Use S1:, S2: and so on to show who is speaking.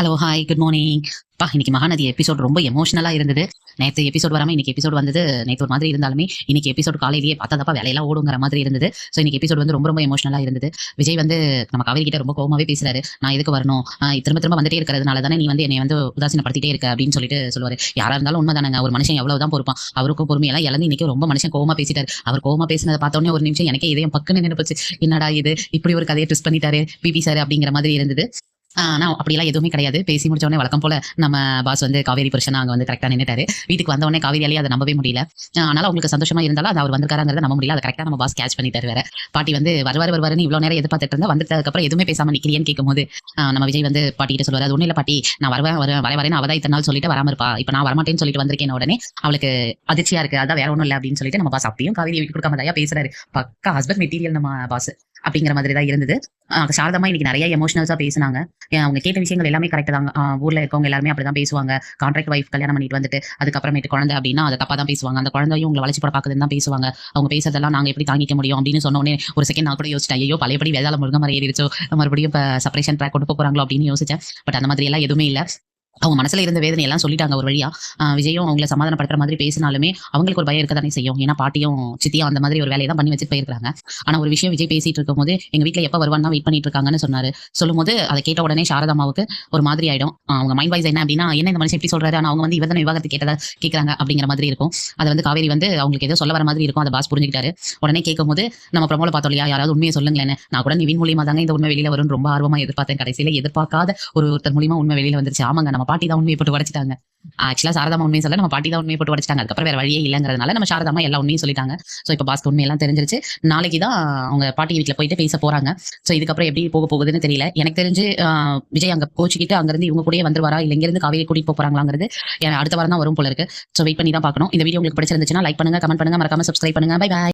S1: Hello, hi, good morning. இன்னைக்கு Mahanadi episode ரொம்ப எமோஷனலா இருந்தது. நேத்து எபிசோட் வராம இன்னைக்கு எபிசோட் வந்தது. நேத்து ஒரு மாதிரி இருந்தாலுமே இன்னைக்கு எபிசோட் காலையிலேயே பார்த்தா வேலையெல்லாம் ஓடுங்கிற மாதிரி இருந்தது. ஸோ இன்னைக்கு எபிசோட் வந்து ரொம்ப ரொம்ப எமோஷனலா இருந்தது. விஜய் வந்து நம்ம காவேரி கிட்ட ரொம்ப கோவமாவே பேசுறாரு. நான் எதுக்கு வரணும்? திரும்ப திரும்ப வந்துட்டே இருக்கிறதுனால தானே நீ வந்து என்னை வந்து உதாசீனப்படுத்திட்டே இருக்க அப்படின்னு சொல்லிட்டு சொல்லுவாரு. யாரா இருந்தாலும் உண்மைதானங்க. ஒரு மனுஷன் எவ்வளவுதான் பொறுப்பான். அவருக்கும் பொறுமையெல்லாம் இழந்து இன்னைக்கு ரொம்ப மனுஷன் கோவமா பேசிட்டாரு. அவர் கோவமா பேசினதை பார்த்தோன்னே ஒரு நிமிஷம் எனக்கே இதயம் பக்குன்னு நின்னு போச்சு. என்னடா இது இப்படி ஒரு கதையை ட்விஸ்ட் பண்ணிட்டாரு பிபி சார் அப்படிங்கிற மாதிரி இருந்தது. ஆனா அப்படிலாம் எதுவுமே கிடையாது. பேசி முடிச்ச உடனே வழக்கம் போல நம்ம பாஸ் வந்து காவேரி புருஷனா அங்க வந்து கரெக்ட்டா நின்னுட்டாரு. வீட்டுக்கு வந்த உடனே காவேரியாலயே அத நம்பவே முடியல. ஆனாலும் அவங்களுக்கு சந்தோஷமா இருந்தாலும் அது அவர் வந்திருக்காருங்கிறத நம்ப முடியல. அத கரெக்ட்டா நம்ம பாஸ் கேட்ச் பண்ணிட்டாரு வேற. பாட்டி வந்து வருவாருன்னு இவ்வளவு நேரம் எதிர்பார்த்துட்டு இருந்தா, வந்துட்டதுக்கு அப்புறம் எதுவுமே பேசாம நிக்கிறீன்னு கேட்கும்போது, நம்ம விஜய் வந்து பாட்டி கிட்ட சொல்லுவாரு, அது ஒண்ணும் இல்ல பாட்டி, நான் வரேன்னு அவ தான் இத்தனை நாள் சொல்லிட்டு வராம இருப்பா. இப்ப நான் வரமாட்டேன்னு சொல்லிட்டு வந்திருக்கேன் உடனே அவளுக்கு அதிர்ச்சியா இருக்கு. அதான் வேற ஒண்ணும் இல்ல அப்படின்னு சொல்லிட்டு நம்ம பாஸ் அப்படியும் காவேரி விட்டு கொடுக்காம தயா பேசுறாரு. பக்கா ஹஸ்பண்ட் மெட்டீரியல் நம்ம பாஸ் அப்படிங்கிற மாதிரி தான் இருந்தது. சாரதமா இன்னைக்கு நிறைய எமோஷனல்ஸா பேசினாங்க. அவங்க கேட்ட விஷயங்கள் எல்லாமே கரெக்ட் தாங்க. ஊர்ல இருக்கவங்க எல்லாருமே அப்படிதான் பேசுவாங்க. கான்ட்ராக்ட் வைஃப் கல்யாணம் பண்ணிட்டு வந்துட்டு அதுக்கப்புறமேட்டு குழந்தை அப்படின்னா அதை தப்பா தான் பேசுவாங்க. அந்த குழந்தையும் உங்களை வளர்ச்சி போட பாக்குதுன்னு தான் பேசுவாங்க. அவங்க பேசுறதெல்லாம் நாங்க எப்படி தாங்கிக்க முடியும் அப்படின்னு சொன்ன உடனே ஒரு செகண்ட் நான் கூட யோசிச்சேன், ஐயோ பழையபடி வேதாள முருங்க மாதிரி ஏறிடுச்சோ, மறுபடியும் இப்ப செப்பரேஷன் ட்ராக் கொண்டு போறாங்களோ அப்படின்னு யோசிச்சேன். பட் அந்த மாதிரி எல்லாம் எதுவுமே இல்ல. அவங்க மனசுல இருந்த வேதனை எல்லாம் சொல்லிட்டாங்க ஒரு வழியா. விஜயும் அவங்கள சமாதானப்படுத்துற மாதிரி பேசினாலுமே அவங்களுக்கு ஒரு பயம் இருக்க தானே செய்யும். ஏன்னா பாட்டியும் சித்தியும் அந்த மாதிரி ஒரு வேலையை தான் பண்ணி வச்சுட்டு போயிருக்காங்க. ஆனா ஒரு விஷயம் விஜய் பேசிட்டு இருக்கும்போது எங்க வீட்டுல எப்ப வருவான்னு தான் வெயிட் பண்ணிட்டு இருக்காங்கன்னு சொன்னாரு. சொல்லும்போது அதை கேட்ட உடனே சாரதாமாவுக்கு ஒரு மாதிரி ஆயிடும். அவங்க மைண்ட் வைஸ் என்ன அப்படின்னா, என்ன இந்த மனுஷன் எப்படி சொல்றாரு, ஆனா அவங்க வந்து இவர் தான் விவாகரத்து கேட்டதா கேட்கறாங்க அப்படிங்கிற மாதிரி இருக்கும். அதை வந்து காவேரி வந்து அவங்களுக்கு ஏதோ சொல்ல வர மாதிரி இருக்கும். அதை பாஸ் புரிஞ்சுக்கிட்டாரு. உடனே கேட்கும்போது நம்ம ப்ரமோல பார்த்தோம் இல்லையா, யாராவது உண்மையை சொல்லுங்களேன். நான் கூட நிவின் மூலியமா தாங்க இந்த உண்மை வெளியில வரும்னு ரொம்ப ஆர்வமா எதிர்பார்த்தேன். கடைசியில எதிர்பார்க்காத ஒருத்தர் மூலியமா உண்மை வெளியில வந்துருச்சு. ஆமாங்க, நம்ம பாட்டி தான் உண்மையை போட்டு உடைச்சிட்டாங்க. ஆக்சுவலா சாரதாமா உண்மையை சொல்ல, நம்ம பாட்டி தான் உண்மையை போட்டு உடைச்சிட்டாங்க. அதுக்கப்புறம் வேற வழியே இல்லங்கிறதுனால நம்ம சாரதாமா எல்லா உண்மையும் சொல்லிட்டாங்க. சோ இப்ப பாஸ்க்கு உண்மையெல்லாம் தெரிஞ்சிருச்சு. நாளைக்கு தான் அவங்க பாட்டி வீட்டுல போயிட்டு பேச போறாங்க. சோ இதுக்கப்புறம் எப்படி போக போகுதுன்னு தெரியல. எனக்கு தெரிஞ்சு விஜய் அங்க கோச்சிக்கிட்டு அங்கிருந்து இவங்க கூடயே வந்துருவாரா, இல்ல இங்க இருந்து காவேரி கூட்டிட்டு போறாங்களாங்கிறது அடுத்த வாரம் தான் வரும் போல இருக்கு. சோ வெயிட் பண்ணி தான் பார்க்கணும். இந்த வீடியோ உங்களுக்கு பிடிச்சிருந்துச்சுன்னா லைக் பண்ணுங்க, கமெண்ட் பண்ணுங்க, மறக்காம சப்ஸ்கிரைப் பண்ணுங்க. Bye by.